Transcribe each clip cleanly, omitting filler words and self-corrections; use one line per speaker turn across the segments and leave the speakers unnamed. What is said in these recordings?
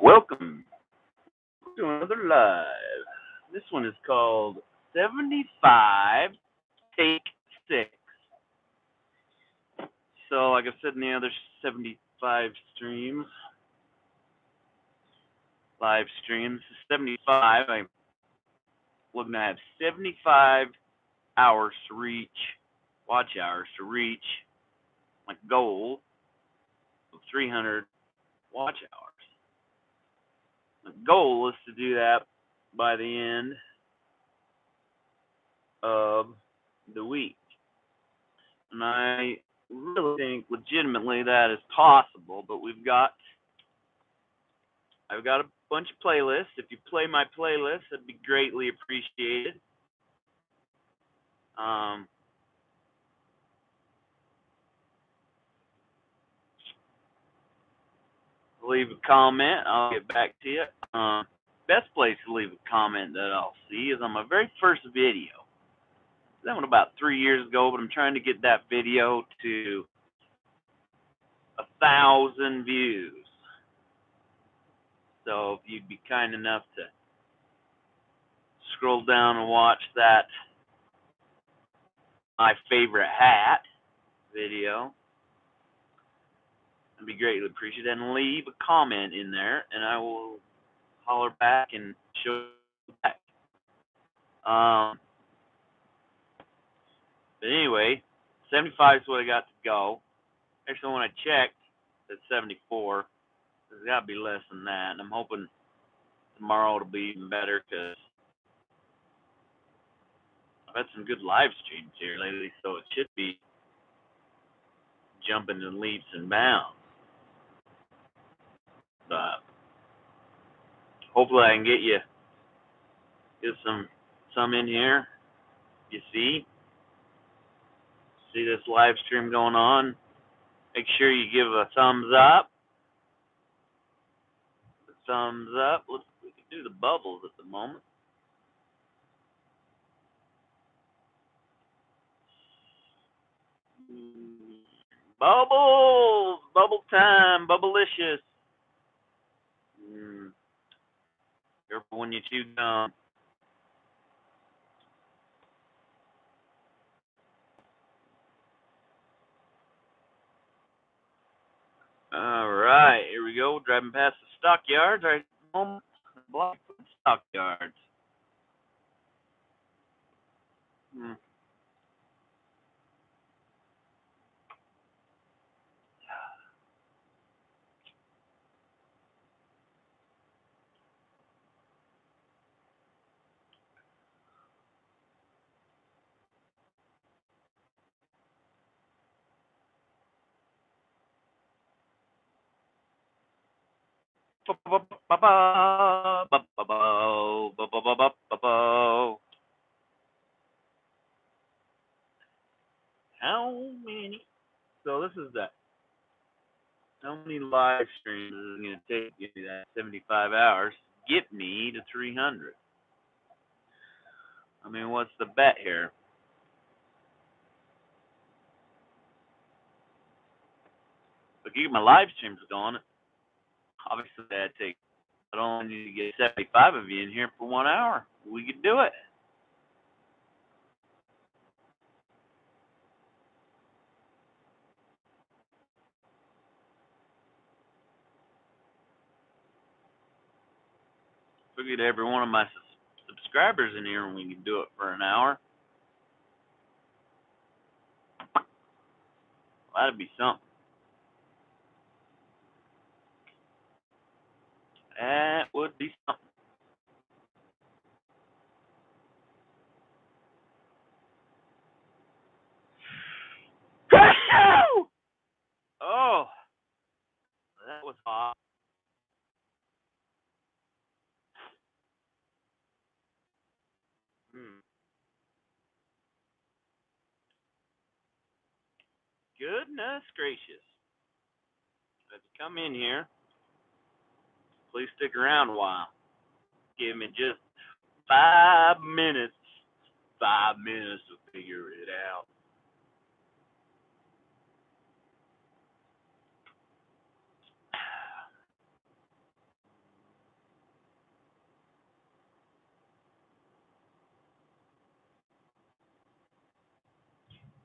Welcome to another live. This one is called 75 Take 6. So, like I said in the other 75 streams, live streams, 75, I'm looking to have 75 hours to reach, watch hours to reach my goal of 300 watch hours. The goal is to do that by the end of the week. And I really think legitimately that is possible, but I've got a bunch of playlists. If you play my playlist, that'd be greatly appreciated. Leave a comment. I'll get back to you. Best place to leave a comment that I'll see is on my very first video. That one about 3 years ago, but I'm trying to get that video to 1,000 views. So if you'd be kind enough to scroll down and watch that my favorite hat video, I'd be greatly appreciated. And leave a comment in there, and I will holler back and show back. But anyway, 75 is what I got to go. Actually, when I checked, it's 74. There's got to be less than that, and I'm hoping tomorrow it'll be even better because I've had some good live streams here lately, so it should be jumping in leaps and bounds. But hopefully I can get some in here. You see this live stream going on. Make sure you give a thumbs up. Thumbs up. We can do the bubbles at the moment. Bubbles! Bubble time! Bubblicious! Careful when you chew gum. All right, here we go. Driving past the stockyards right at the moment. Blackfoot stockyards. How many? So this is that. How many live streams is it going to take you that 75 hours? Get me to 300. I mean, what's the bet here? If I keep my live streams going, obviously I'd take. I don't need to get 75 of you in here for 1 hour. We could do it. If we get every one of my subscribers in here and we can do it for an hour, that'd be something. That would be something. Oh, that was hot. Goodness gracious. If you come in here, please stick around a while. Give me just 5 minutes. 5 minutes to figure it out.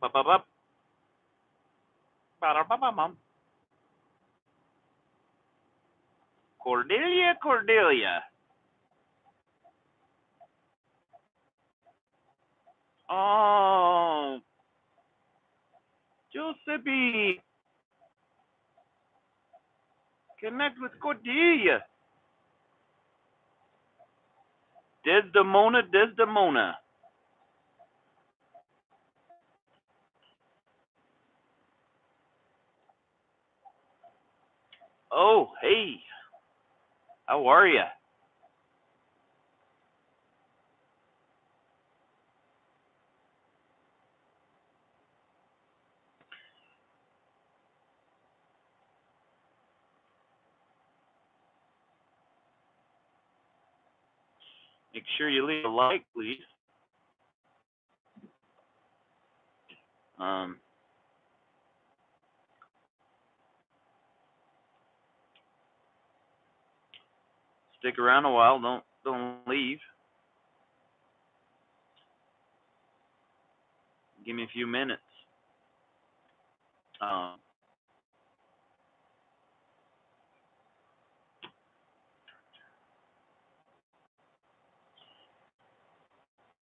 Up, up, up. Ba-da-ba-ba-bum. Cordelia, Cordelia. Oh, Giuseppe. Connect with Cordelia. Desdemona, Desdemona. Oh, hey. How are ya? Make sure you leave a like, please. Um, Stick around a while. Don't leave. Give me a few minutes. Um,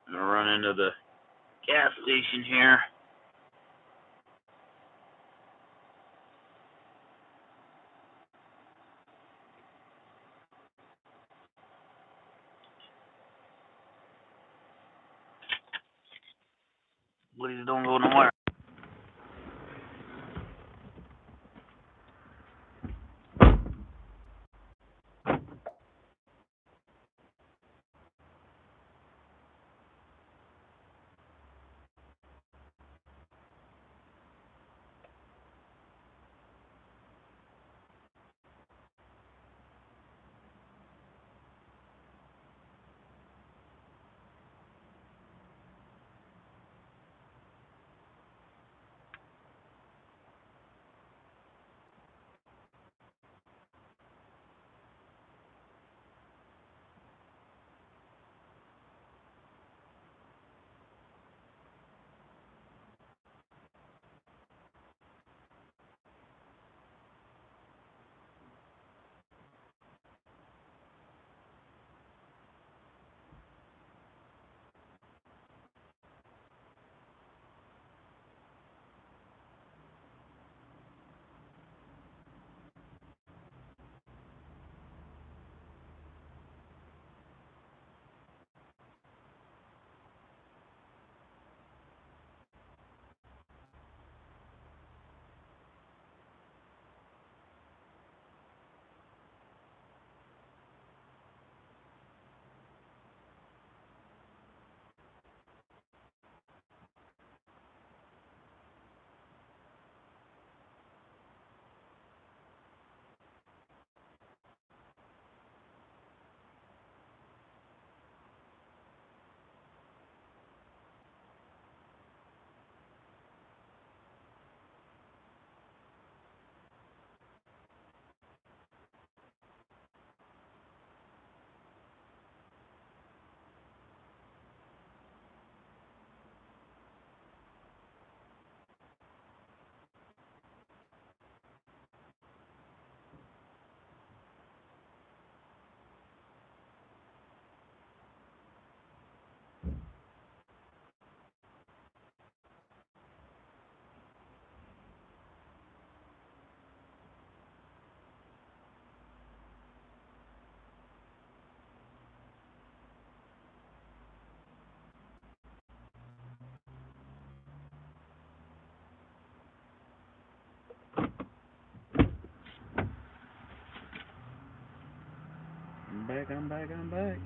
I'm gonna run into the gas station here. Please don't go nowhere. I'm back.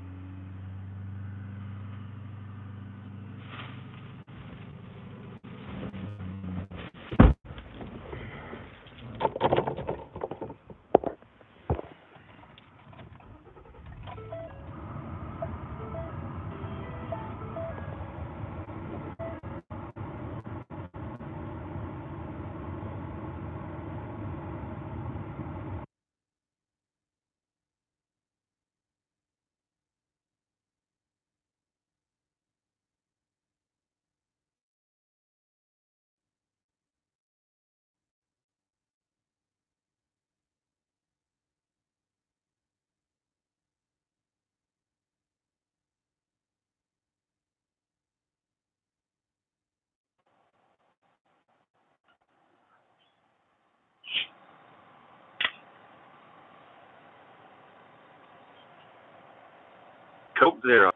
Coke Zero.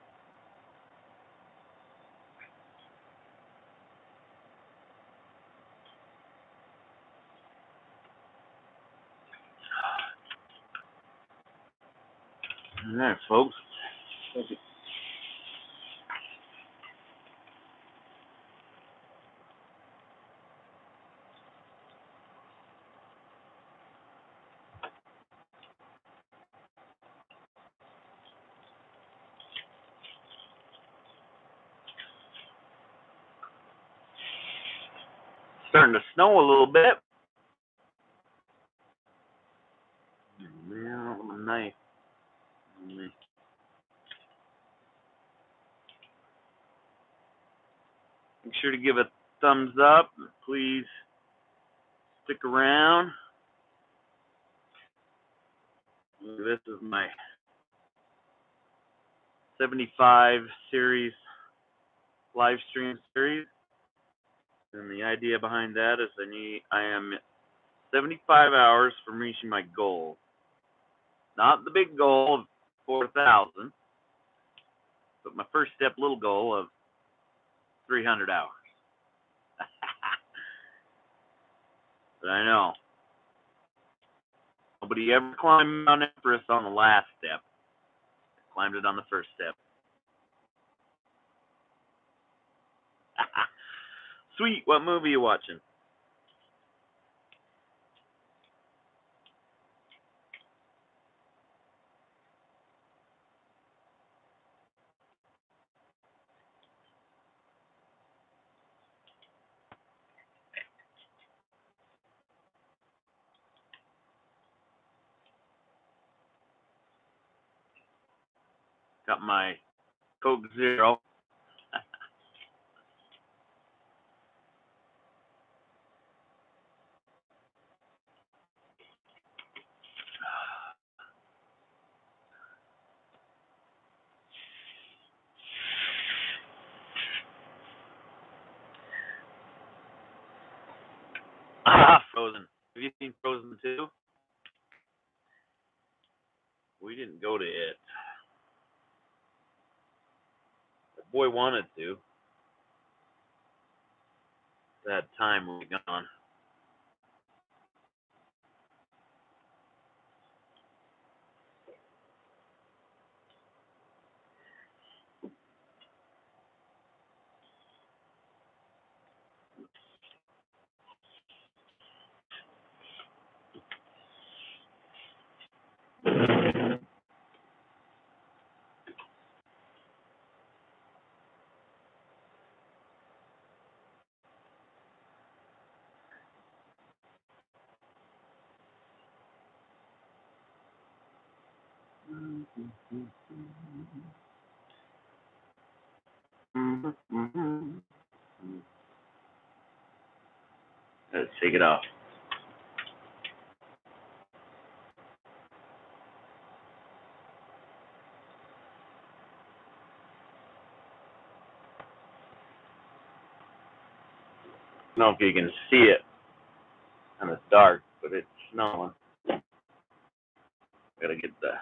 All right, folks. Starting to snow a little bit. Yeah, nice. Make sure to give a thumbs up. Please stick around. This is my 75 series live stream series. And the idea behind that is I am 75 hours from reaching my goal. Not the big goal of 4,000, but my first step little goal of 300 hours. But I know nobody ever climbed Mount Everest on the last step. Climbed it on the first step. Sweet, what movie are you watching? Got my Coke Zero. Frozen. Have you seen Frozen 2? We didn't go to it. The boy wanted to. That time we were gone. Let's take it off. I don't know if you can see it, and it's dark, but it's snowing. Gotta get the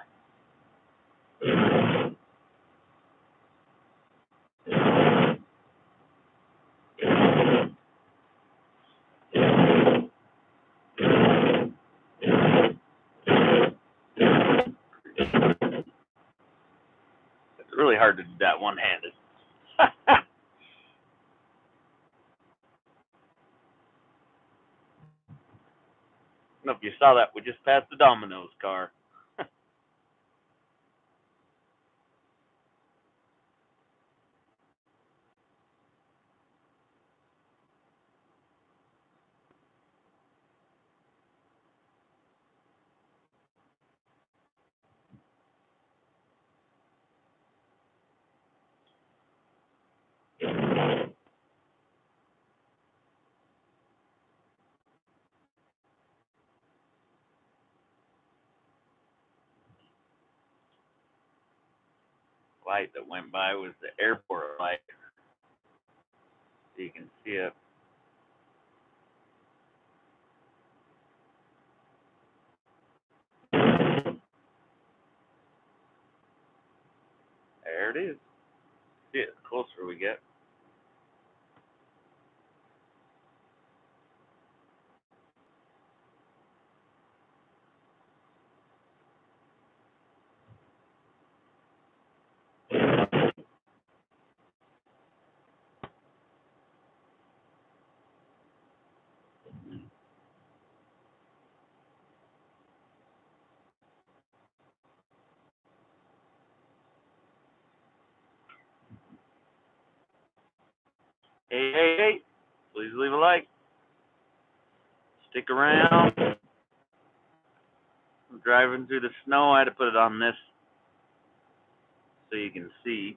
It's really hard to do that one-handed. I don't know if you saw that. We just passed the Domino's car. Light that went by was the airport light. So you can see it. There it is. See it, the closer we get. Hey, please leave a like. Stick around. I'm driving through the snow. I had to put it on this so you can see.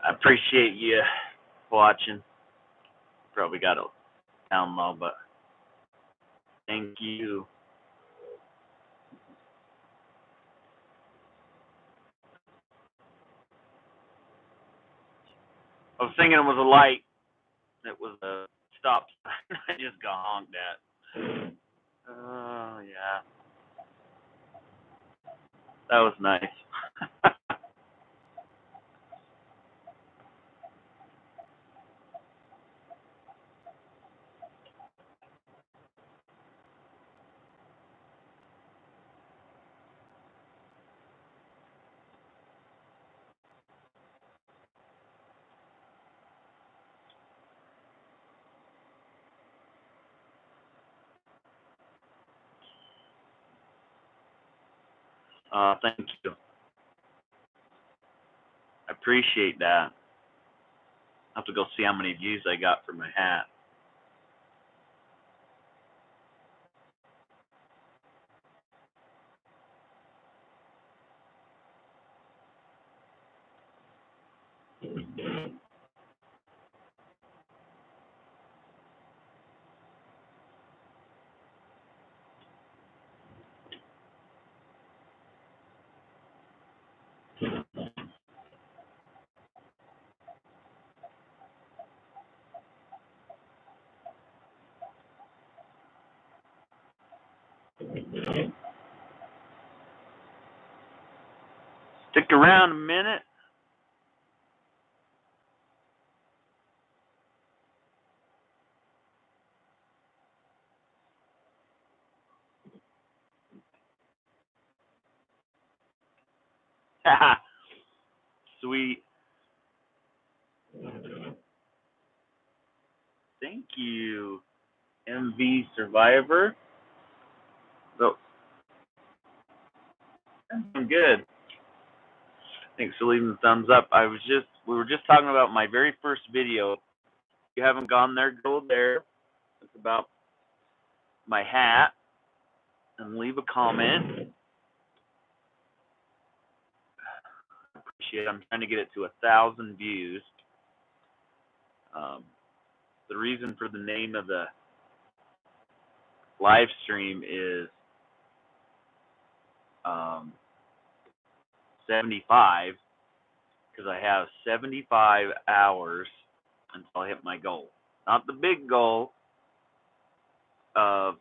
I appreciate you watching. Probably got it down low, but thank you. I was thinking it was a light. It was a stop sign. I just got honked at. Oh, yeah. That was nice. Thank you. I appreciate that. I have to go see how many views I got for my hat. Stick around a minute. Sweet. Thank you, MV Survivor. So, I'm good. Thanks for leaving the thumbs up. We were just talking about my very first video. If you haven't gone there, go there. It's about my hat and leave a comment. Appreciate it. I'm trying to get it to 1,000 views. The reason for the name of the live stream is 75, because I have 75 hours until I hit my goal. Not the big goal of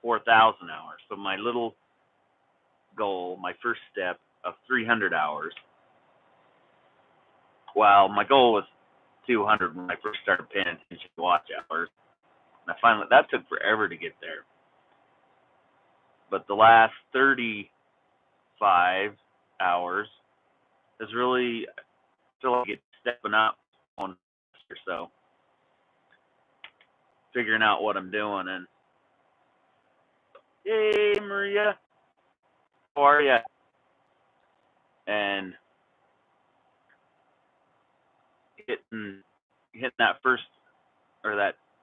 4,000 hours, but my little goal, my first step of 300 hours. Well, my goal was 200 when I first started paying attention to watch hours. And I finally, that took forever to get there. But the last 35 hours is really, I feel like it's stepping up on or so, figuring out what I'm doing. And hey, Maria, how are you? And hitting that first, or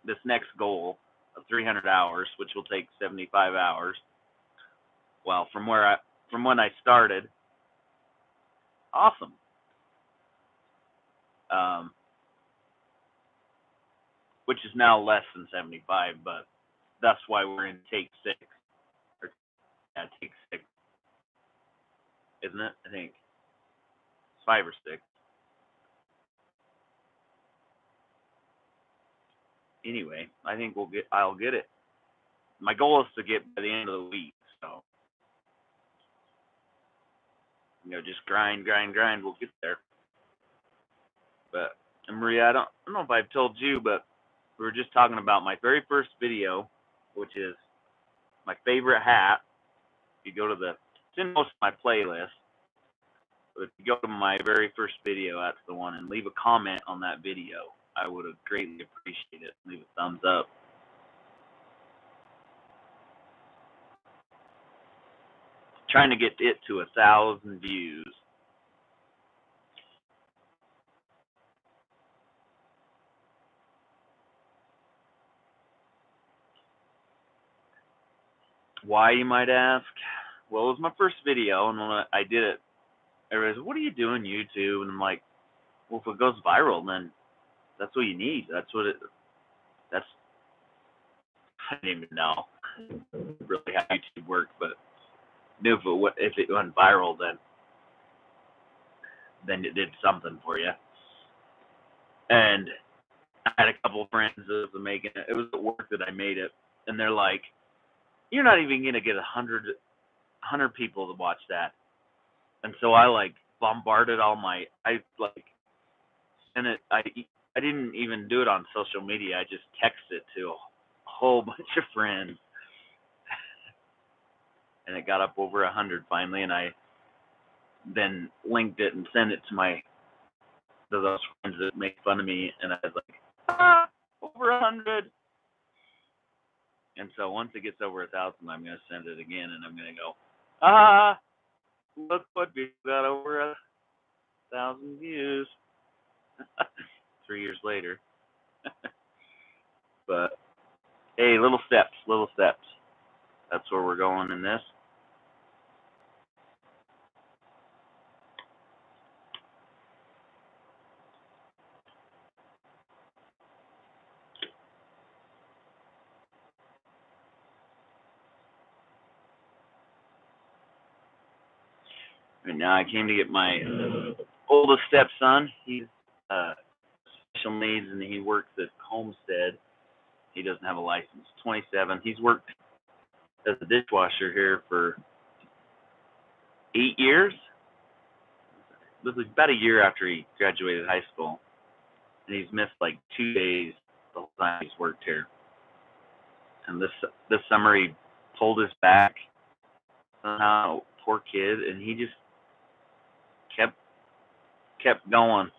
this next goal of 300 hours, which will take 75 hours. Well, from when I started, awesome. Which is now less than 75, but that's why we're in take 6. Or, yeah, take 6. Isn't it? I think it's 5 or 6. Anyway, I think I'll get it. My goal is to get by the end of the week, so just grind. We'll get there. But Maria, I don't know if I've told you, but we were just talking about my very first video, which is my favorite hat. If you go to it's in most of my playlists. But if you go to my very first video, that's the one, and leave a comment on that video, I would have greatly appreciated it. Leave a thumbs up. Trying to get it to 1,000 views. Why, you might ask? Well, it was my first video, and when I did it, everybody said, "What are you doing, YouTube?" And I'm like, well, if it goes viral, then that's what you need. I didn't even know really how YouTube worked, but knew if it went viral, then it did something for you. And I had a couple of friends that was making it. It was at work that I made it, and they're like, "You're not even gonna get 100 people to watch that." And so I bombarded and I didn't even do it on social media. I just texted it to a whole bunch of friends, and it got up over 100 finally. And I then linked it and sent it to those friends that make fun of me, and I was like, over 100. And so once it gets over 1,000, I'm gonna send it again, and I'm gonna go, look what we got over 1,000 views. 3 years later. But hey, little steps. That's where we're going in this. And now I came to get my oldest stepson. He's special needs, and he works at Homestead. He doesn't have a license. 27. He's worked as a dishwasher here for 8 years. This was about a year after he graduated high school, and he's missed like 2 days the whole time he's worked here. And this summer he pulled his back somehow, poor kid, and he just kept going.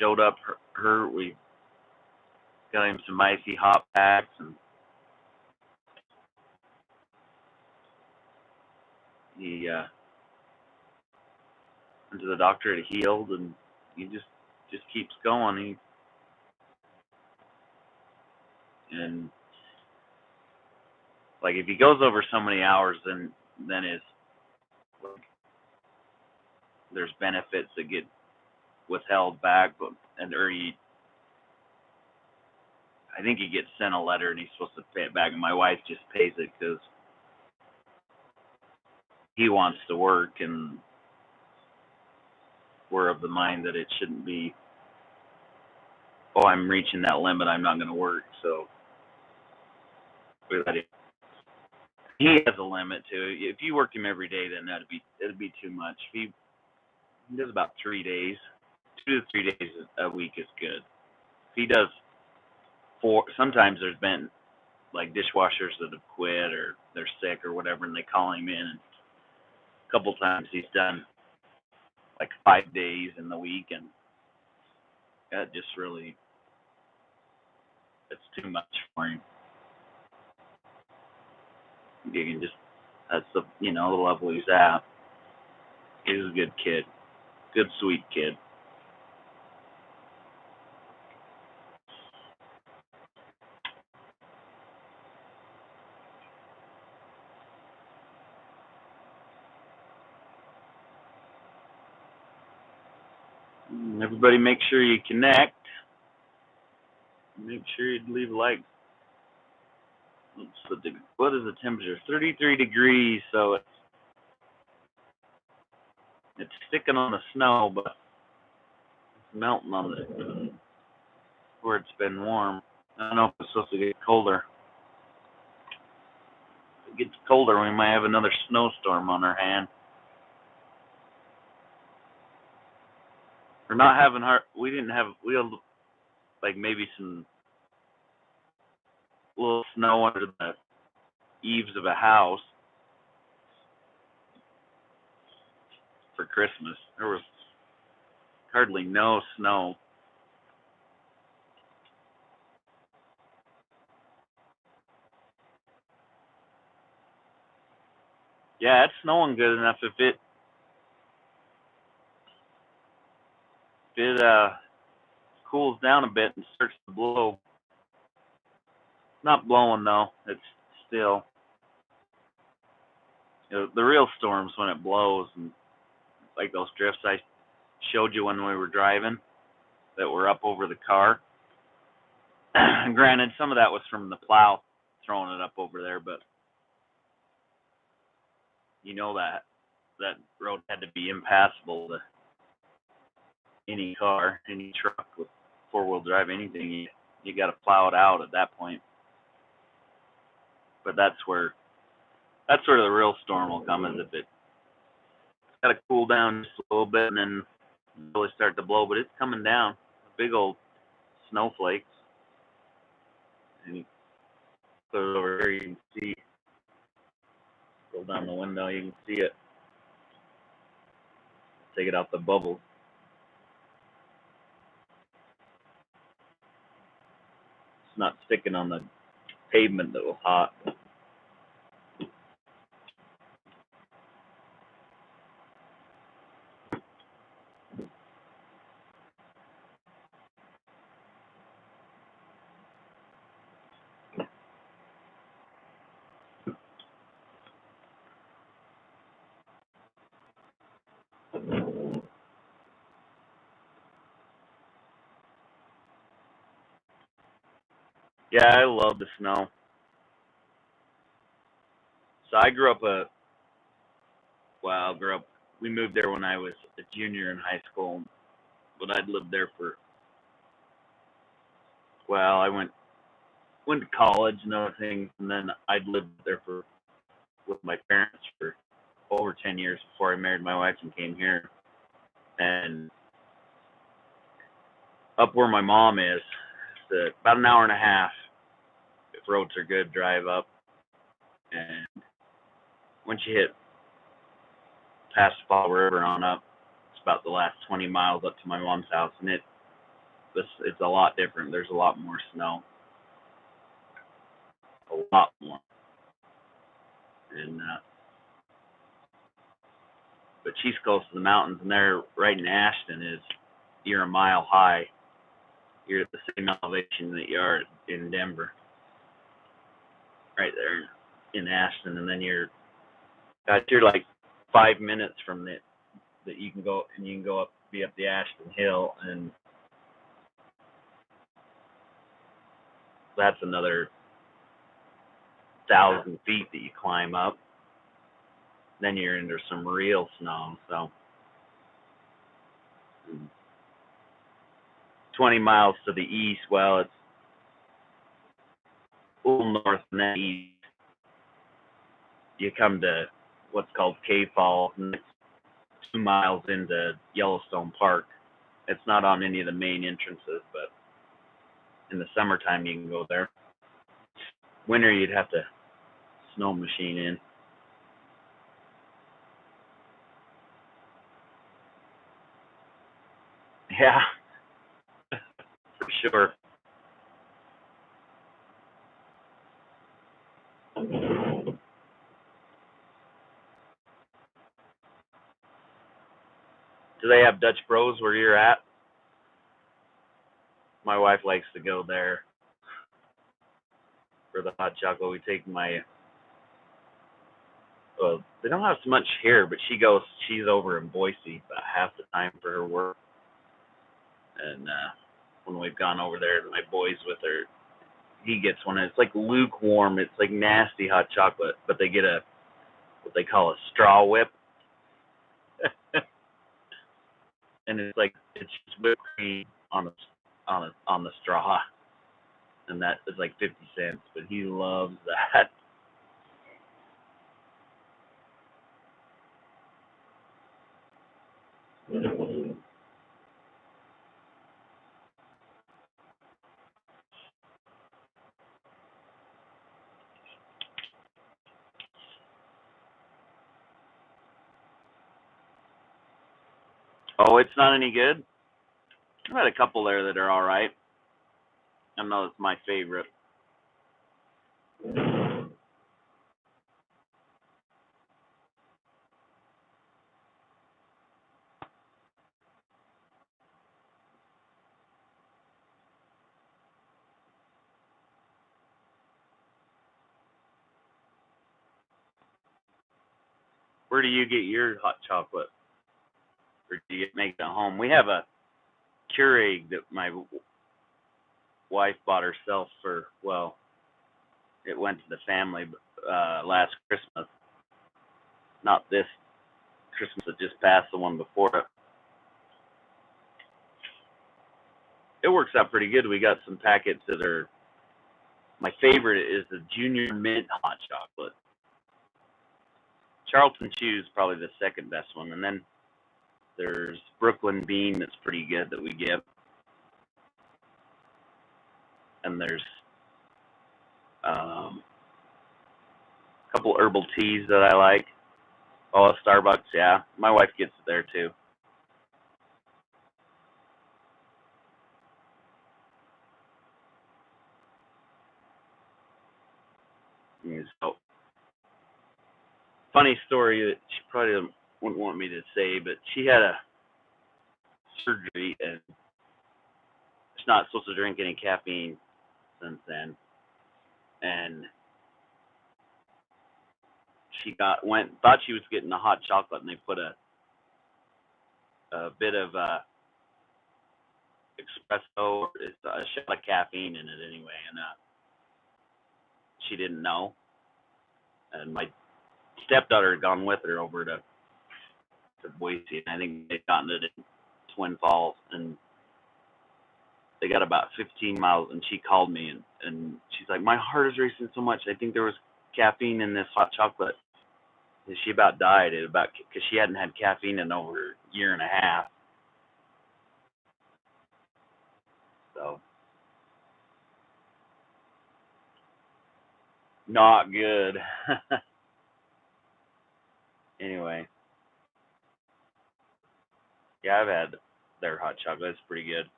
Showed up hurt. We got him some icy hot packs, and he went to the doctor. It healed, and he just keeps going. And like if he goes over so many hours, then there's benefits that get withheld back, I think he gets sent a letter and he's supposed to pay it back, and my wife just pays it because he wants to work, and we're of the mind that it shouldn't be, oh, I'm reaching that limit, I'm not going to work, so we let him. He has a limit too. If you work him every day, then it'd be too much. If he does about 3 days, 2 to 3 days a week is good. If he does 4, sometimes there's been like dishwashers that have quit or they're sick or whatever, and they call him in. And a couple times he's done like 5 days in the week, and that just really, it's too much for him. You can just, that's the level he's at. He's a good kid, good sweet kid. Everybody, make sure you connect. Make sure you leave a like. What is the temperature? 33 degrees, so it's sticking on the snow, but it's melting on where it's been warm. I don't know if it's supposed to get colder. If it gets colder, we might have another snowstorm on our hand. We're not having we had like maybe some little snow under the eaves of a house for Christmas. There was hardly no snow. Yeah, it's snowing good enough. If it cools down a bit and starts to blow. Not blowing though. It's still, the real storms when it blows, and like those drifts I showed you when we were driving that were up over the car. Granted, some of that was from the plow throwing it up over there, but that road had to be impassable to any car, any truck with 4-wheel drive, anything. You got to plow it out at that point. But that's where the real storm will come, is if it's got to cool down just a little bit and then really start to blow. But it's coming down, big old snowflakes. And you put it over here, you can see. Roll down the window, you can see it. Take it out the bubbles. It's not sticking on the pavement that was hot. Yeah, I love the snow. So I grew up we moved there when I was a junior in high school, but I'd lived there I went went to college and other things, and then I'd lived there with my parents for over 10 years before I married my wife and came here. And up where my mom is, about an hour and a half, if roads are good, drive up. And once you hit past the Fall River on up, it's about the last 20 miles up to my mom's house, and it's a lot different. There's a lot more snow, a lot more. And but she's close to the mountains, and they're right in Ashton. You're a mile high. You're at the same elevation that you are in Denver, right there in Ashton, and then you're like 5 minutes from that you can go up, be up the Ashton Hill, and that's another 1,000 feet that you climb up. Then you're into some real snow. So 20 miles to the east, well, it's a little north and then east. You come to what's called Cave Falls, and it's 2 miles into Yellowstone Park. It's not on any of the main entrances, but in the summertime you can go there. Winter you'd have to snow machine in. Yeah, for sure. Do they have Dutch Bros where you're at? My wife likes to go there for the hot chocolate. We take they don't have so much here, but she's over in Boise about half the time for her work. And when we've gone over there, my boy's with her, he gets one. It's like lukewarm. It's like nasty hot chocolate, but they get what they call a straw whip. And it's just whipped cream on the straw, and that is like 50 cents. But he loves that. Oh, it's not any good. I've had a couple there that are all right. I know it's my favorite. Where do you get your hot chocolate? Or do you make it at home? We have a Keurig that my wife bought herself it went to the family last Christmas. Not this Christmas that just passed, the one before it. It works out pretty good. We got some packets that are, my favorite is the Junior Mint hot chocolate. Charlton Chew is probably the second best one, and then there's Brooklyn Bean that's pretty good that we give. And there's a couple herbal teas that I like. Oh, Starbucks, yeah. My wife gets it there too. So, funny story that she probably wouldn't want me to say, but she had a surgery and she's not supposed to drink any caffeine since then. And she thought she was getting a hot chocolate, and they put a bit of espresso, it's a shot of caffeine in it anyway, and she didn't know. And my stepdaughter had gone with her over to Boise, and I think they'd gotten it in Twin Falls, and They got about 15 miles, and she called me, and she's like, my heart is racing so much. I think there was caffeine in this hot chocolate. And she about died because she hadn't had caffeine in over a year and a half. So not good. Anyway, yeah, I've had their hot chocolate. It's pretty good.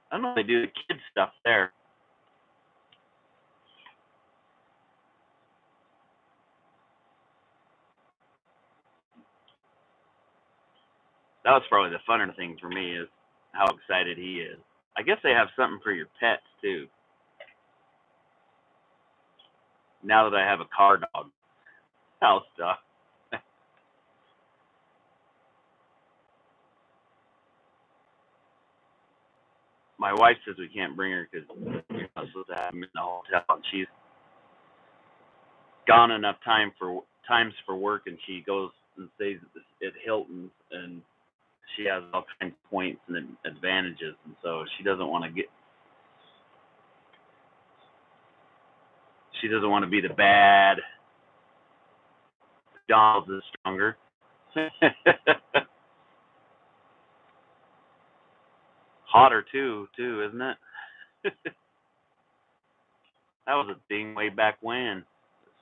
I don't know if they do the kids stuff there. That was probably the funner thing for me is how excited he is. I guess they have something for your pets too. Now that I have a car dog, house dog. My wife says we can't bring her because you're not supposed to have him in the hotel, and she's gone enough times for work, and she goes and stays at Hilton, and she has all kinds of points and advantages, and so she doesn't want to get. She doesn't want to be the bad. McDonald's is stronger. Hotter too, isn't it? That was a thing way back when.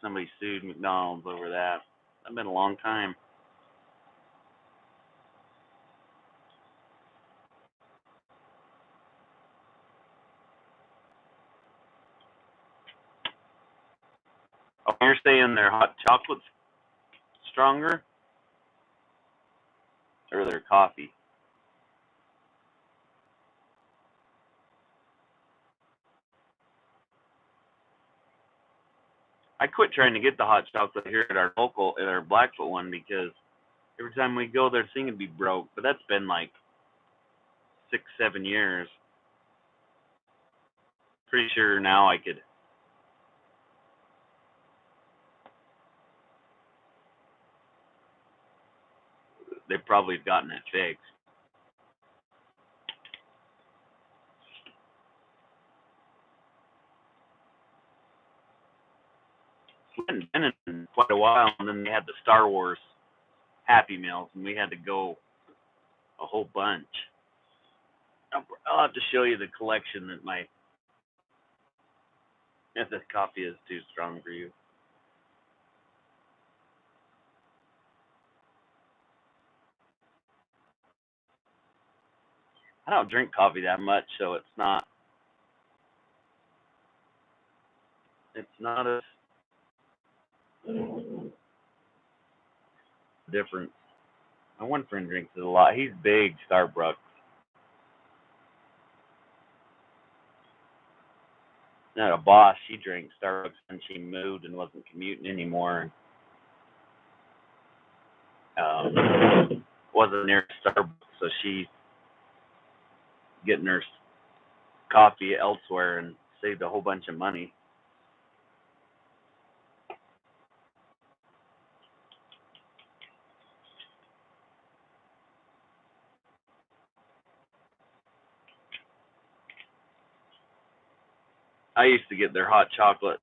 Somebody sued McDonald's over that. That's been a long time. Oh, you're saying their hot chocolate's stronger? Or their coffee? I quit trying to get the hot chocolate here at our Blackfoot one, because every time we go, their thing would be broke. But that's been like 6, 7 years. Pretty sure now I could. They've probably gotten it fixed. We hadn't been in quite a while, and then they had the Star Wars Happy Meals, and we had to go a whole bunch. I'll have to show you the collection that if the coffee is too strong for you. I don't drink coffee that much, so it's not a difference. My one friend drinks it a lot. He's big Starbucks. Not a boss. She drank Starbucks and she moved and wasn't commuting anymore. Wasn't near Starbucks, so she's getting her coffee elsewhere and saved a whole bunch of money. I used to get their hot chocolate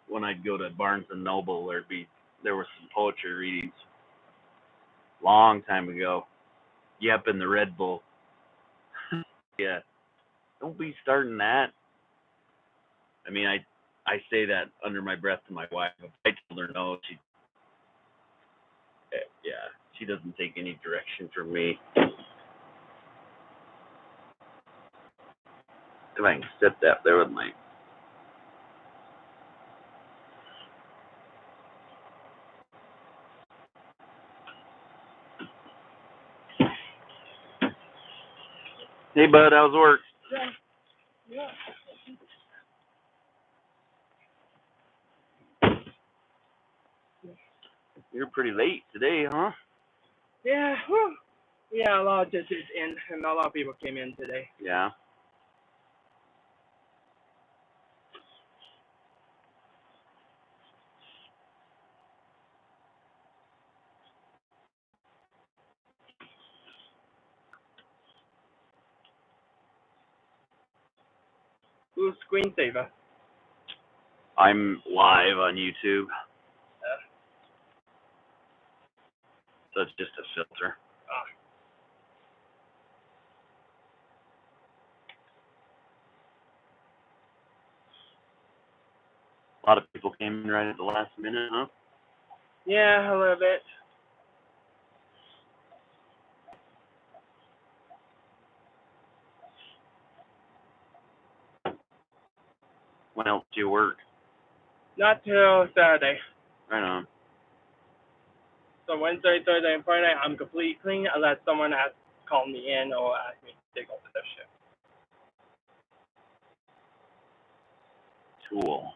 when I'd go to Barnes and Noble. There were some poetry readings long time ago. Yep, in the Red Bull. Yeah, don't be starting that. I mean, I say that under my breath to my wife. If I told her no, she doesn't take any direction from me. If I can sit that there with my. Hey, bud, how's work?
Yeah.
You're pretty late today, huh?
Yeah. Whew. Yeah, a lot of this is in, and a lot of people came in today.
Yeah.
Who's screensaver?
I'm live on YouTube, so it's just a filter. A lot of people came in right at the last minute, huh?
Yeah, a little bit.
When else do you work?
Not till Saturday.
Right on.
So Wednesday, Thursday, and Friday, I'm completely clean unless someone has called me in or asked me to take over their shift.
Cool.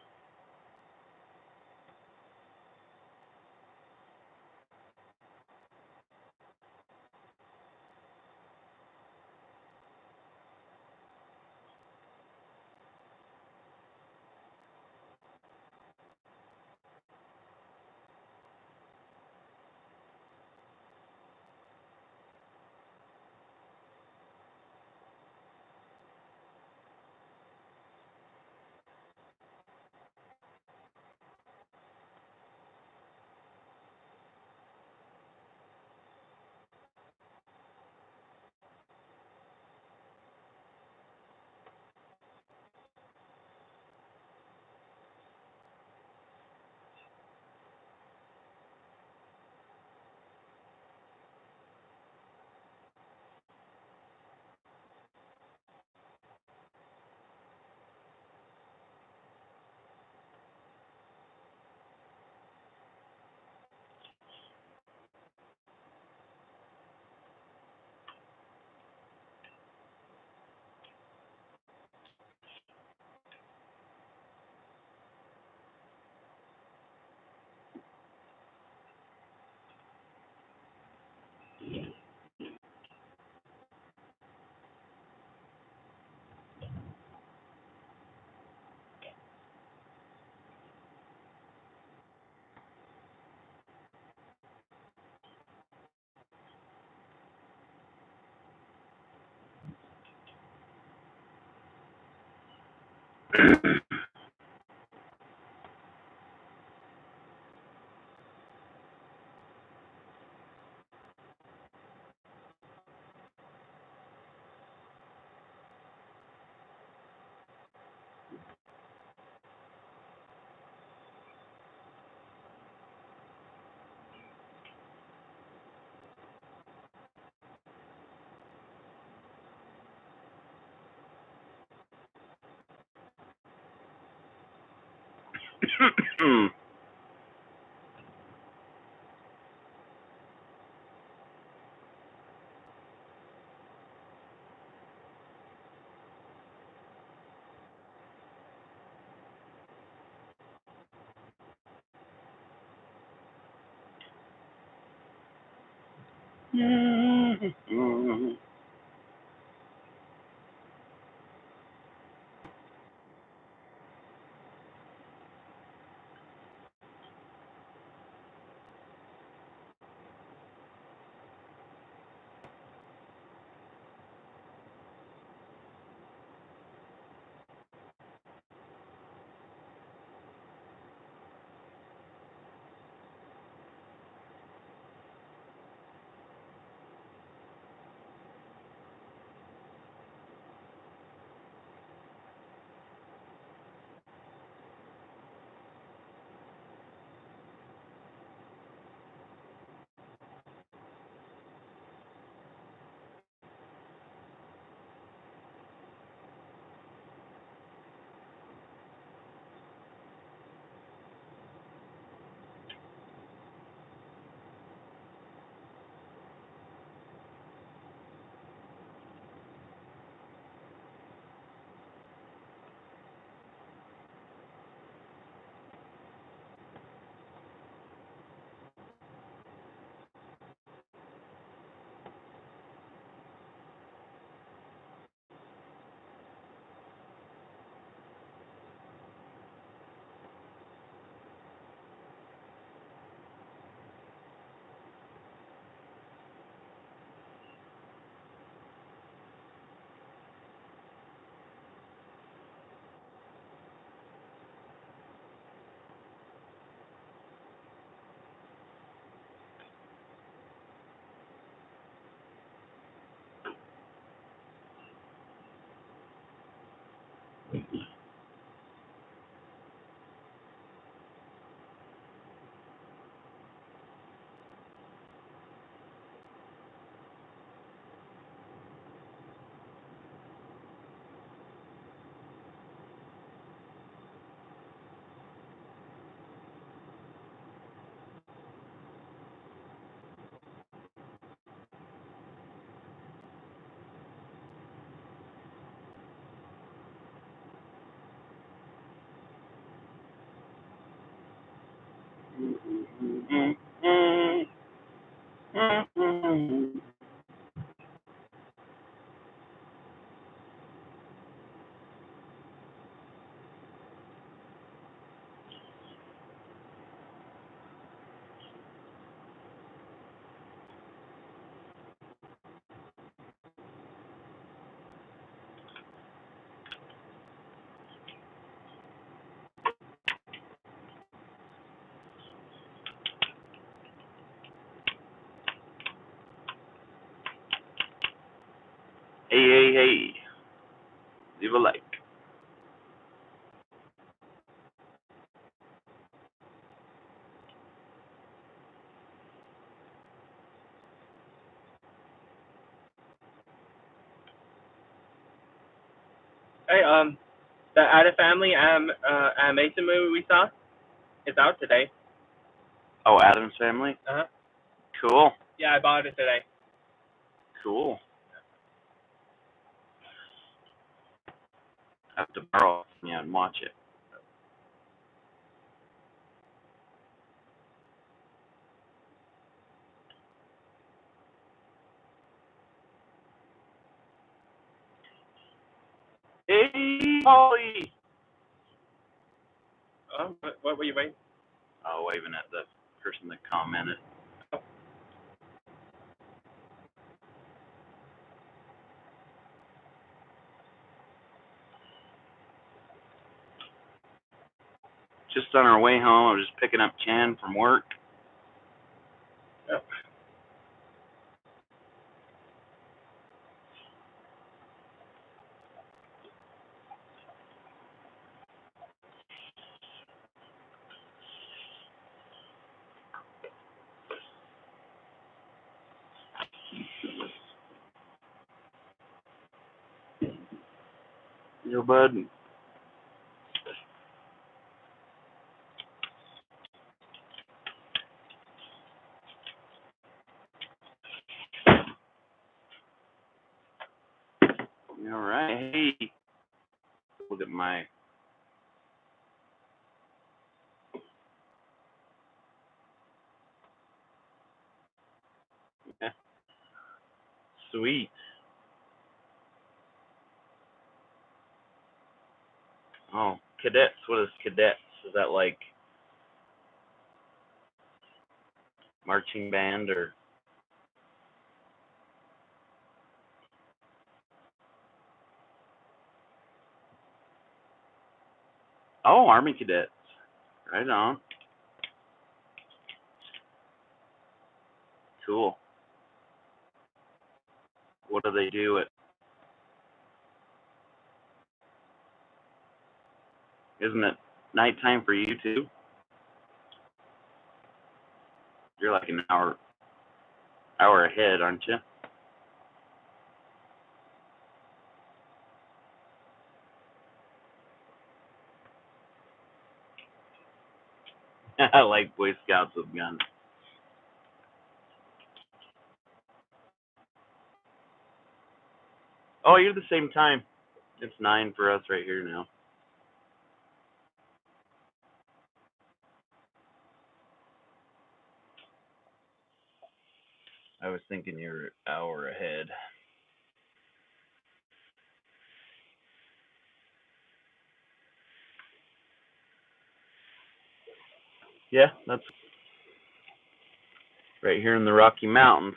Hey. Leave a like.
Hey, the Addams Family animation movie we saw, it's out today.
Oh, Addams Family?
Uh-huh.
Cool.
Yeah, I bought it today.
Cool. I have to borrow it and watch it. Hey, Holly!
Oh, what were you waiting?
Oh, waving at the person that commented. Just on our way home, I was just picking up Chan from work.
Yep.
Yo, bud. All right. Hey. Look at my. Yeah. Sweet. Oh, cadets. What is cadets? Is that like marching band or? Oh, Army cadets. Right on. Cool. What do they do at? Isn't it nighttime for you too? You're like an hour ahead, aren't you? I like Boy Scouts with guns. Oh, you're the same time. It's 9 for us right here now. I was thinking you're an hour ahead. Yeah, that's right here in the Rocky Mountains.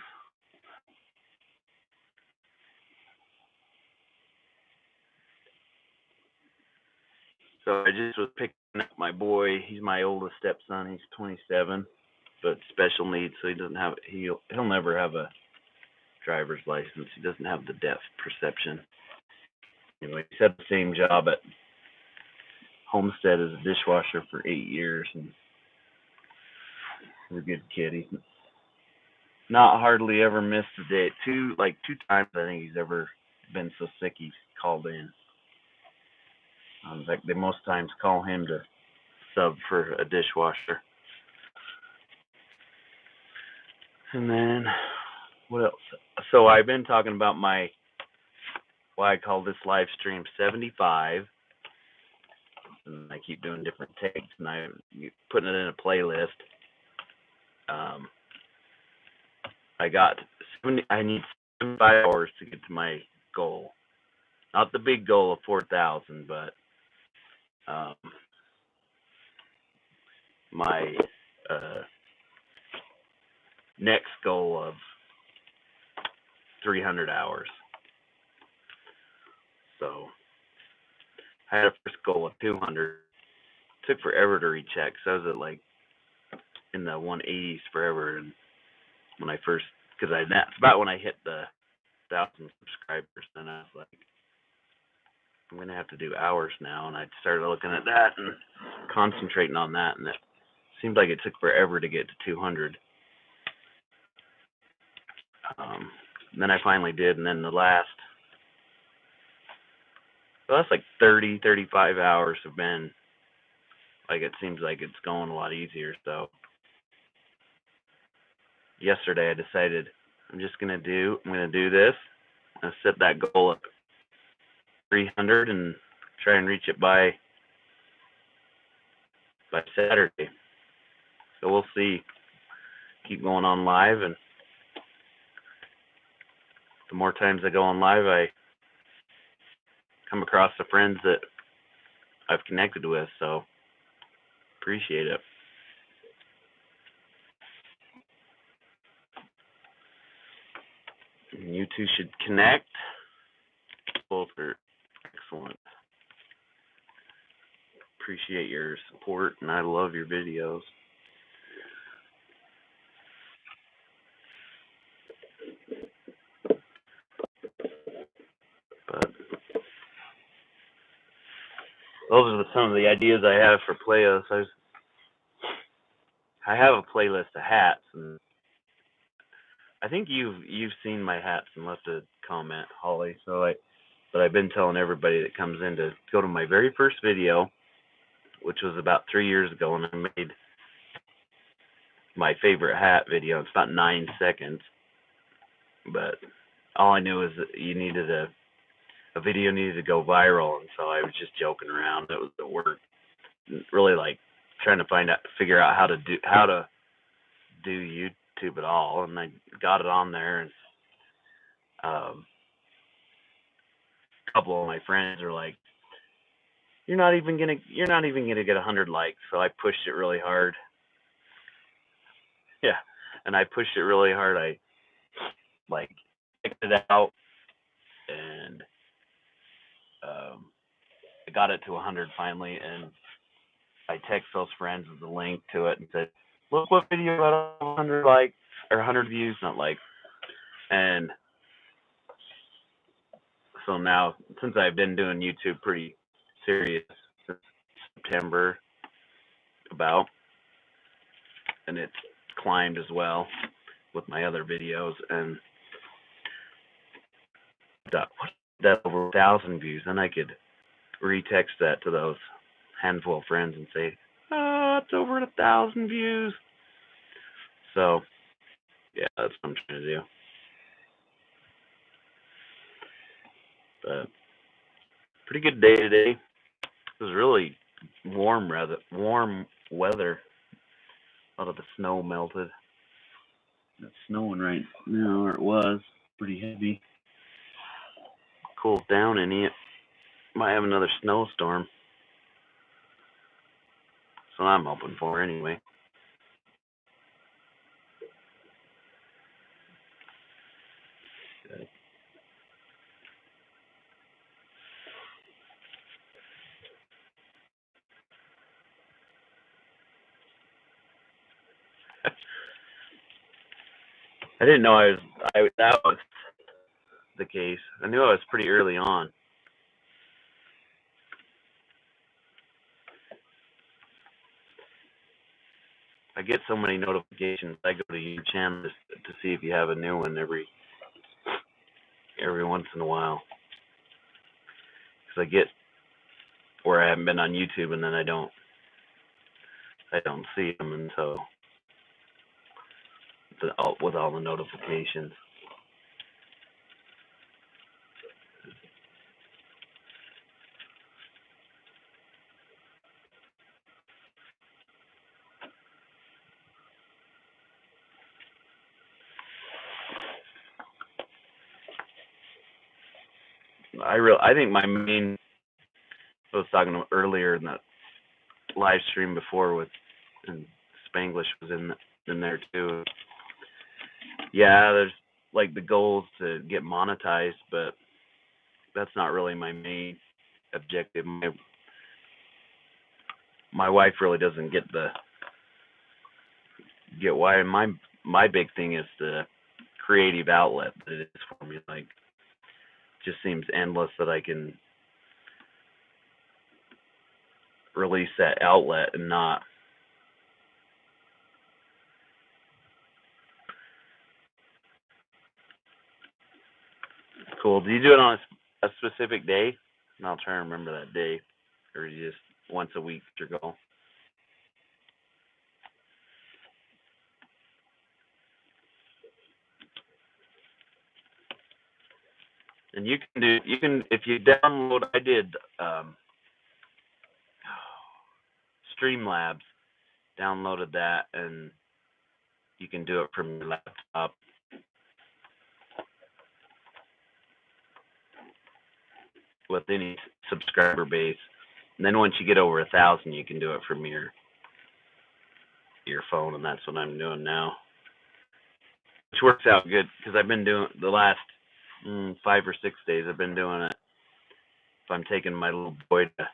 So I just was picking up my boy. He's my oldest stepson. He's 27, but special needs, so he'll never have a driver's license. He doesn't have the depth perception. Anyway, he's had the same job at Homestead as a dishwasher for 8 years, and he's a good kid. He's not hardly ever missed a day. Two times I think he's ever been so sick he's called in. In fact, they most times call him to sub for a dishwasher. And then what else? So I've been talking about why I call this live stream 75. And I keep doing different takes, and I'm putting it in a playlist. I need 75 hours to get to my goal. Not the big goal of 4,000, but my next goal of 300 hours. So I had a first goal of 200. It took forever to recheck, so I was at in the 180s forever. And when I first, that's about when I hit the 1,000 subscribers, and I was like, I'm gonna have to do hours now. And I started looking at that and concentrating on that, and it seemed like it took forever to get to 200. Then I finally did, and then the last, so that's 30, 35 hours have been, it seems like it's going a lot easier. So yesterday I decided I'm gonna do this. I'm gonna set that goal at 300 and try and reach it by Saturday. So we'll see. Keep going on live, and the more times I go on live, I come across the friends that I've connected with, so appreciate it. And you two should connect. Both are excellent. Appreciate your support, and I love your videos. But those are some of the ideas I have for playlists. I have a playlist of hats, and I think you've seen my hats and left a comment, Holly. But I've been telling everybody that comes in to go to my very first video, which was about 3 years ago, and I made my favorite hat video. It's about 9 seconds, but all I knew is that a video needed to go viral, and so I was just joking around. It was the work, really trying to figure out how to do YouTube at all, and I got it on there, and a couple of my friends are like, you're not even gonna get 100 likes. So I pushed it really hard. Yeah, and I pushed it really hard. I checked it out, and I got it to 100 finally, and I text those friends with the link to it and said, look what video got 100 likes, or 100 views, not likes. And so now, since I've been doing YouTube pretty serious since September about, and it's climbed as well with my other videos, and that over 1,000 views, and I could retext that to those handful of friends and say, it's over 1,000 views. So yeah, that's what I'm trying to do. But pretty good day today. It was really warm weather. A lot of the snow melted. It's snowing right now, or it was pretty heavy. Cools down any. Might have another snowstorm. That's what I'm hoping for anyway. Good. I didn't know that was the case. I knew I was pretty early on.
I get so many notifications. I go to your channel to see if you have a new one every once in a while. Because I get where I haven't been on YouTube, and then I don't see them until with all the notifications. I think my main, I was talking earlier in that live stream before with, and Spanglish was in there too. Yeah, there's like the goals to get monetized, but that's not really my main objective. My wife really doesn't get why. My big thing is the creative outlet that it is for me. Like, just seems endless that I can release that outlet and not. Cool. Do you do it on a specific day? And I'll try and remember that day. Or you just once a week your goal? And you can if you download, I did Streamlabs, downloaded that, and you can do it from your laptop. With any subscriber base. And then once you get over 1,000, you can do it from your phone, and that's what I'm doing now. Which works out good because I've been doing the last 5 or 6 days. I've been doing it. If I'm taking my little boy to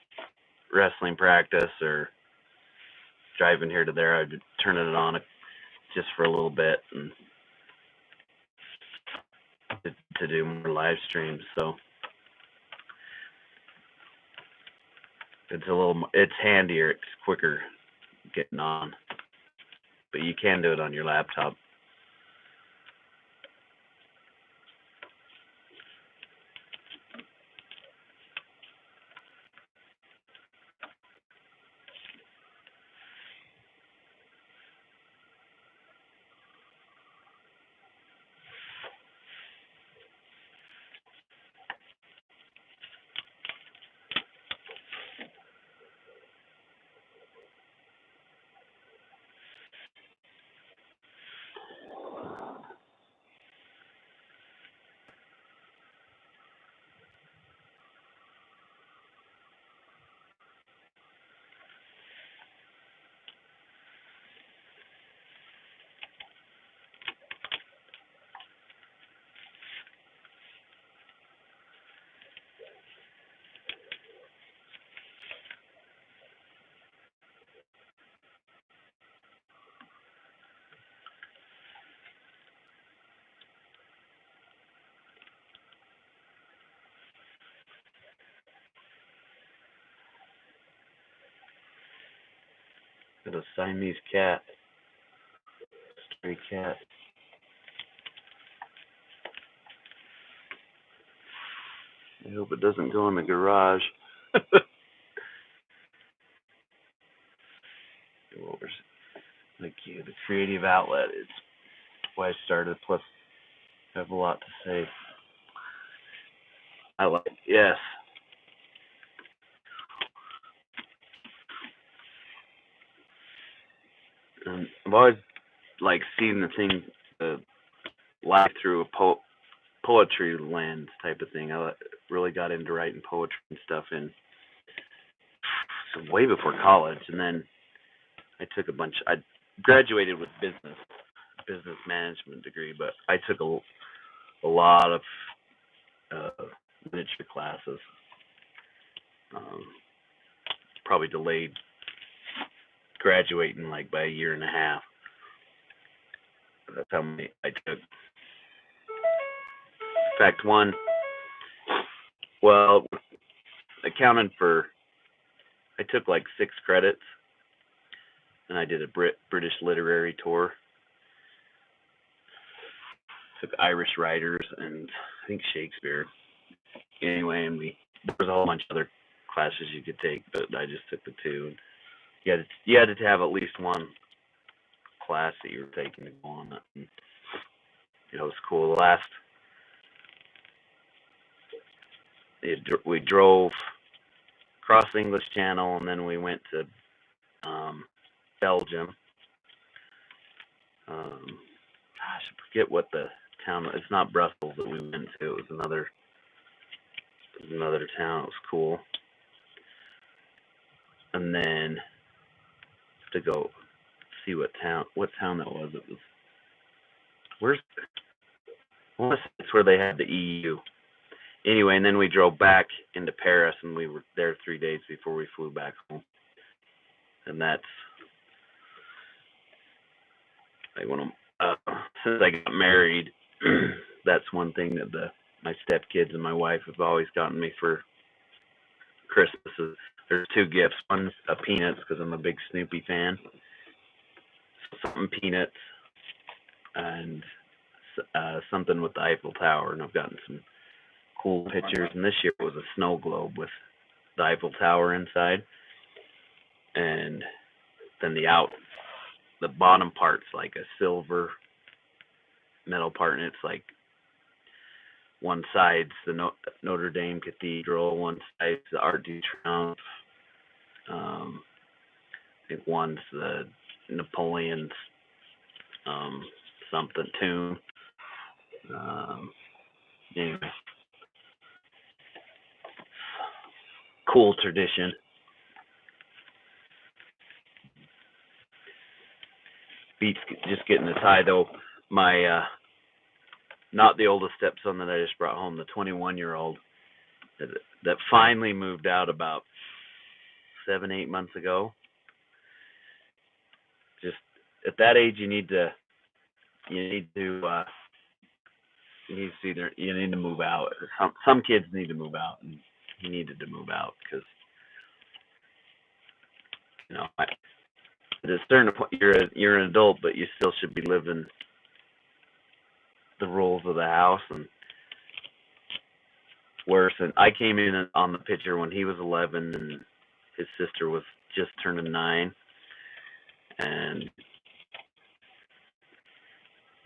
wrestling practice or driving here to there, I'd turn it on just for a little bit and to do more live streams. So it's handier, it's quicker getting on, but you can do it on your laptop. Got a Siamese cat. Stray cat. I hope it doesn't go in the garage. The creative outlet is why I started. Plus, I have a lot to say. I like yes. I've always like seen the thing live through a poetry lens type of thing. I really got into writing poetry and stuff in way before college, and then I took I graduated with business management degree, but I took a lot of literature classes. Probably delayed graduating like by a year and a half. That's how many I took. In fact, I took like 6 credits, and I did a British literary tour. Took Irish writers and I think Shakespeare. Anyway, and there was a whole bunch of other classes you could take, but I just took the two. You had to have at least one class that you were taking to go on it. And it was cool. We drove across the English Channel, and then we went to Belgium. Gosh, I forget what the town. It's not Brussels that we went to. It was another town. It was cool. And then to go see what town that was. It was it's where they had the EU. Anyway, and then we drove back into Paris, and we were there 3 days before we flew back home. And that's like since I got married, that's one thing that my stepkids and my wife have always gotten me for Christmas. There's two gifts. One's peanuts, because I'm a big Snoopy fan. Something peanuts, and something with the Eiffel Tower. And I've gotten some cool pictures. And this year it was a snow globe with the Eiffel Tower inside. And then the bottom part's like a silver metal part, and it's like one side's the Notre Dame Cathedral, one side's the Arc de Triomphe. I think one's the Napoleon's something tomb. Anyway, cool tradition. Beats just getting the tie though. My not the oldest stepson that I just brought home, the 21-year-old that finally moved out about 7-8 months ago. Just at that age, you need to move out. Some kids need to move out, and he needed to move out because at a certain point, you're an adult, but you still should be living the rules of the house. And worse, and I came in on the picture when he was 11 and his sister was just turning 9. And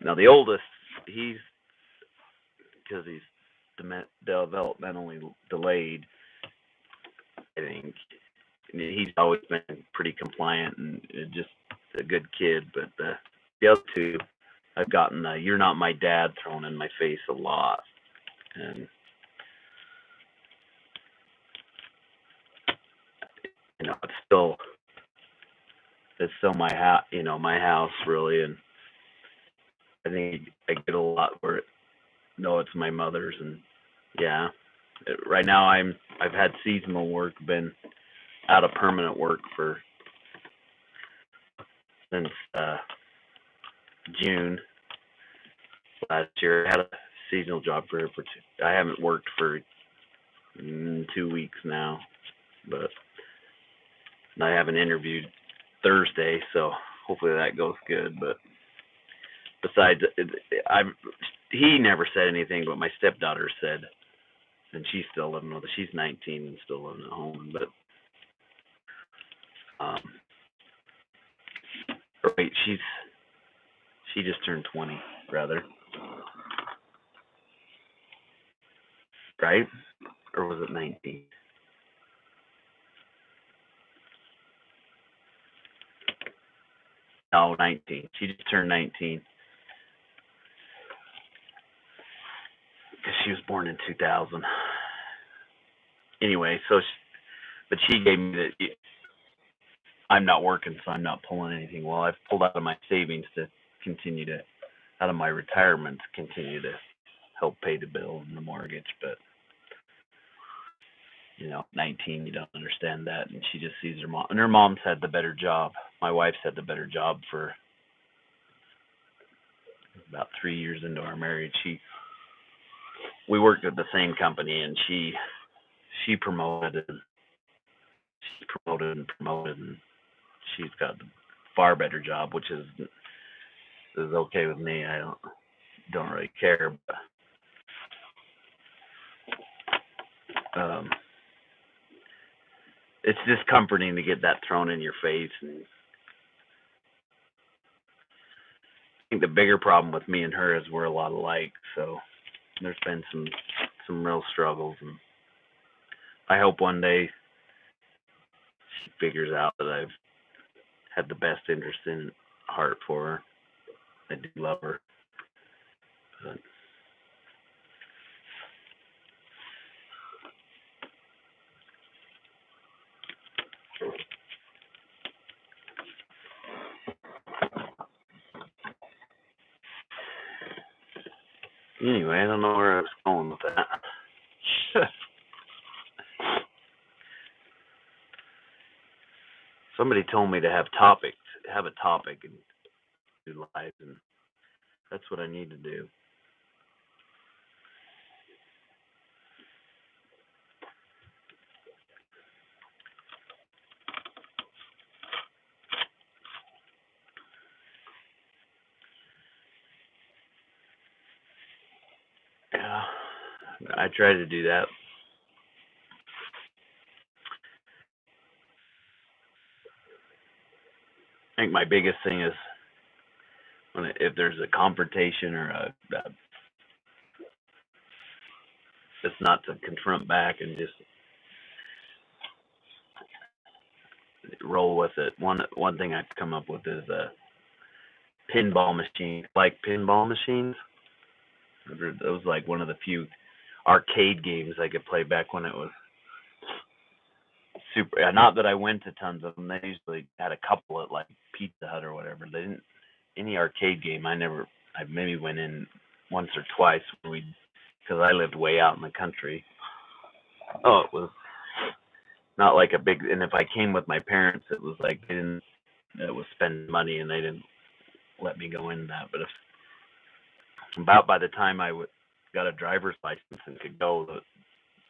now the oldest, because he's developmentally delayed, I think he's always been pretty compliant and just a good kid. But the other two, I've gotten the "you're not my dad" thrown in my face a lot. And it's still my house really. And I think I get a lot where it's my mother's. And yeah, right now I've had seasonal work, been out of permanent work since June last year. I had a seasonal job for I haven't worked for 2 weeks now, but I haven't interviewed Thursday, so hopefully that goes good. But besides, he never said anything, but my stepdaughter said, and she's still living with us. She's 19 and still living at home, but wait, she just turned 20, rather. Right? Or was it 19? No, 19. She just turned 19. Because she was born in 2000. Anyway, but she gave me that. I'm not working, so I'm not pulling anything. Well, I've pulled out of my savings out of my retirement to continue to help pay the bill and the mortgage. But 19, you don't understand that, and she just sees her mom. And her mom's had the better job. My wife's had the better job for about 3 years into our marriage. We worked at the same company, and she promoted and she's got far better job, which is okay with me. I don't really care, but it's just comforting to get that thrown in your face. And I think the bigger problem with me and her is we're a lot alike, so there's been some real struggles, and I hope one day she figures out that I've had the best interest in heart for her. I do love her. But anyway, I don't know where I was going with that. Somebody told me to have a topic and do live, and that's what I need to do. Yeah, I try to do that. I think my biggest thing is if there's a confrontation or it's not to confront back and just roll with it. One thing I've come up with is a pinball machine, like pinball machines. It was like one of the few arcade games I could play back when it was super. Not that I went to tons of them. They usually had a couple at like Pizza Hut or whatever. They didn't any arcade game. I maybe went in once or twice because I lived way out in the country. Oh, it was not like a big. And if I came with my parents, it was like it was spending money and they didn't let me go in that. But about by the time I got a driver's license and could go,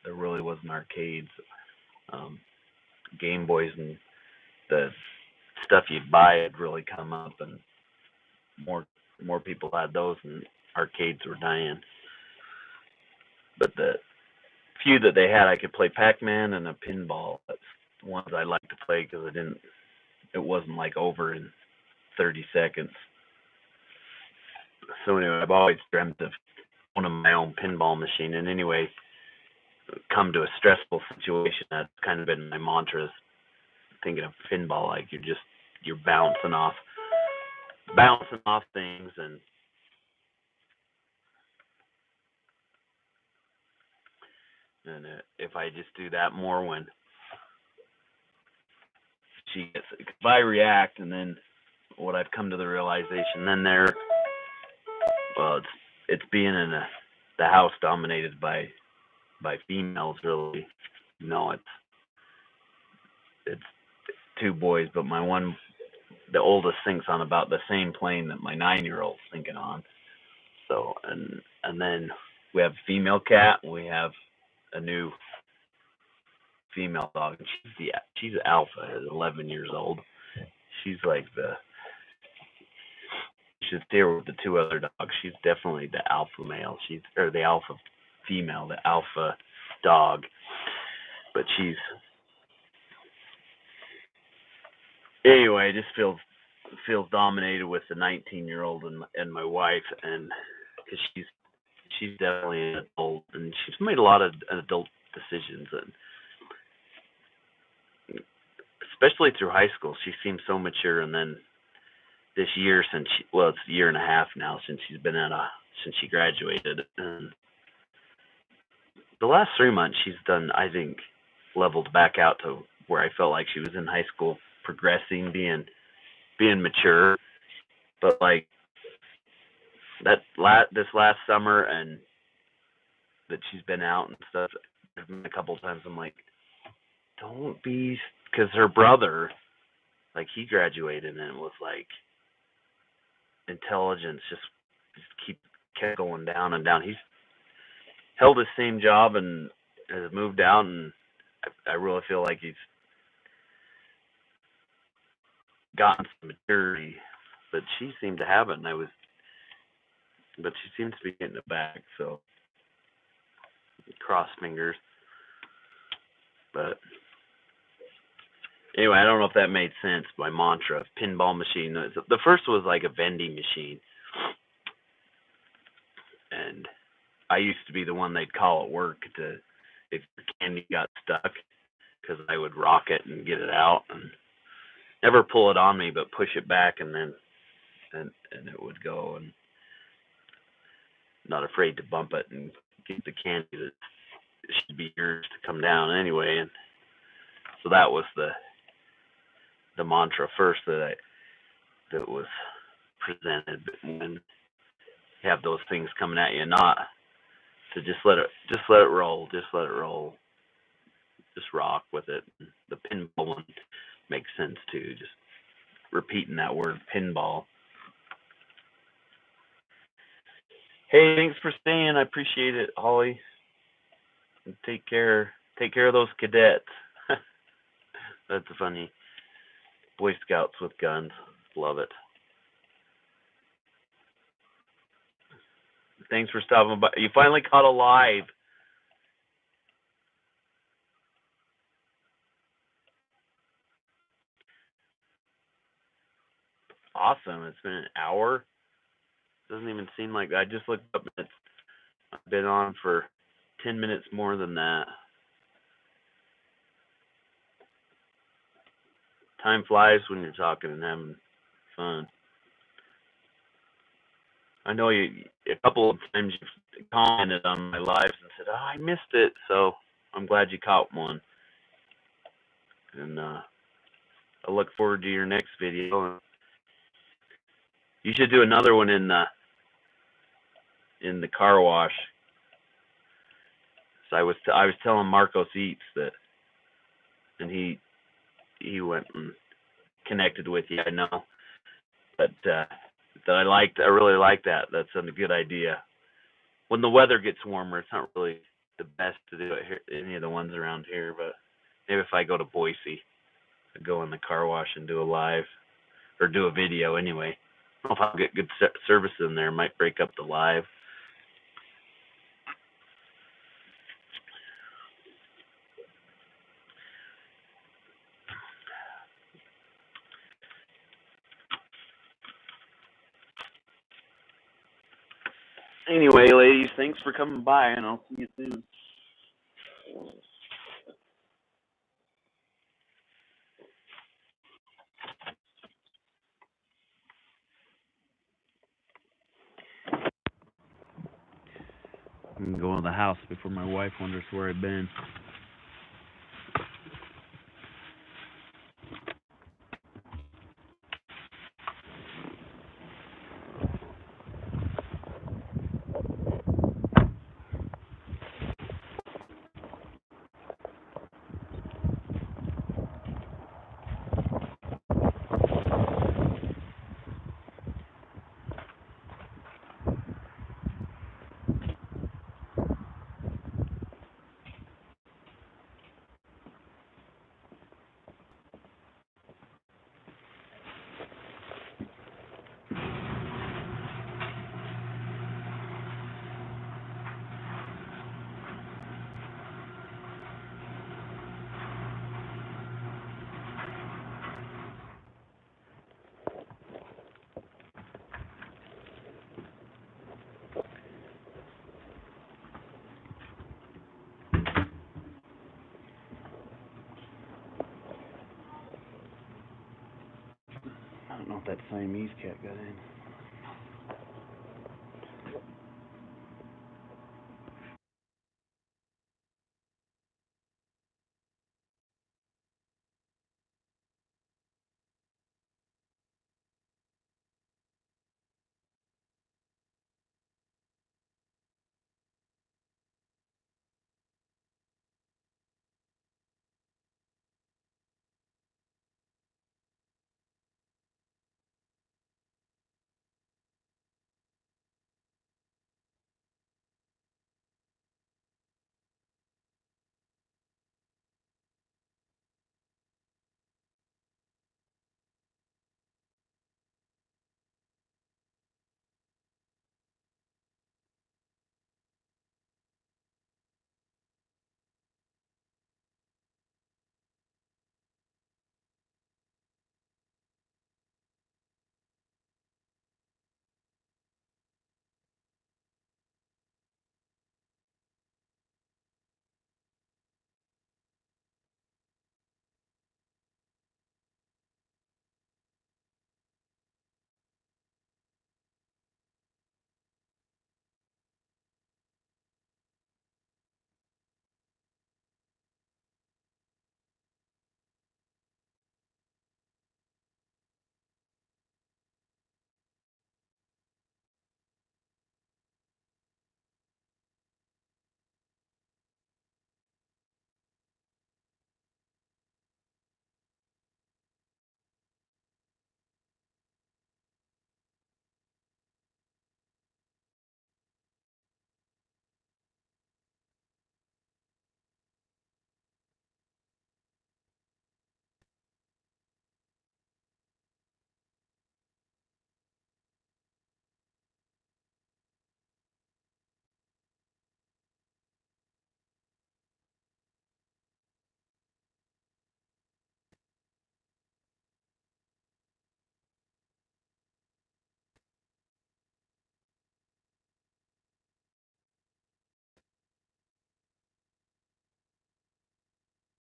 there really wasn't arcades. Game Boys and the stuff you'd buy had really come up, and more people had those, and arcades were dying. But the few that they had, I could play Pac-Man and a pinball. That's the ones I like to play because it wasn't like over in 30 seconds. So anyway, I've always dreamt of owning my own pinball machine. And anyway, come to a stressful situation, that's kind of been my mantra. Is thinking of pinball like you're bouncing off things, and if I just do that more when she gets, if I react, and then what I've come to the realization, then it's being in the house dominated by females, really. No, it's two boys, but the oldest thinks on about the same plane that my 9-year-old's thinking on. So and then we have a female cat, and we have a new female dog. And she's alpha, at 11 years old. She's like she's there with the two other dogs. She's definitely the alpha male. Or the alpha female, the alpha dog. But anyway, it just feels dominated with the 19-year-old and my wife, and because she's definitely an adult, and she's made a lot of adult decisions, and especially through high school, she seems so mature. And then this year, it's a year and a half now since since she graduated, and the last 3 months she's done, I think, leveled back out to where I felt like she was in high school, progressing, being mature. But like this last summer, and that she's been out and stuff, there's been a couple times I'm like, don't be, because her brother, like, he graduated, and it was like intelligence just kept going down and down. He's held his same job and has moved out, and I really feel like he's gotten some maturity, but she seemed to have it, and but she seems to be getting it back, so cross fingers. But anyway, I don't know if that made sense. My mantra, pinball machine. The first was like a vending machine, and I used to be the one they'd call at work if your candy got stuck, because I would rock it and get it out, and never pull it on me, but push it back, and then and it would go, and not afraid to bump it and get the candy that should be yours to come down anyway. And so that was the mantra first that was presented. But when you have those things coming at you, not to just let it roll, just rock with it. The pinball one makes sense too, just repeating that word, pinball. Hey, thanks for staying. I appreciate it, Holly. And take care of those cadets. That's funny. Boy Scouts with guns. Love it. Thanks for stopping by. You finally caught a live. Awesome. It's been an hour. Doesn't even seem like that. I just looked up and I've been on for 10 minutes more than that. Time flies when you're talking and having fun. I know a couple of times you've commented on my lives and said, "Oh, I missed it," so I'm glad you caught one. And I look forward to your next video. You should do another one in the car wash. So I was telling Marcos Eats that, and he went and connected with you. I know, but I really like that. That's a good idea. When the weather gets warmer, it's not really the best to do it here, any of the ones around here. But maybe if I go to Boise, I'd go in the car wash and do a live, or do a video anyway. I don't know if I'll get good service in there. Might break up the live. Anyway, ladies, thanks for coming by, and I'll see you soon. I'm going to go in the house before my wife wonders where I've been. I don't know if that Siamese cat got in.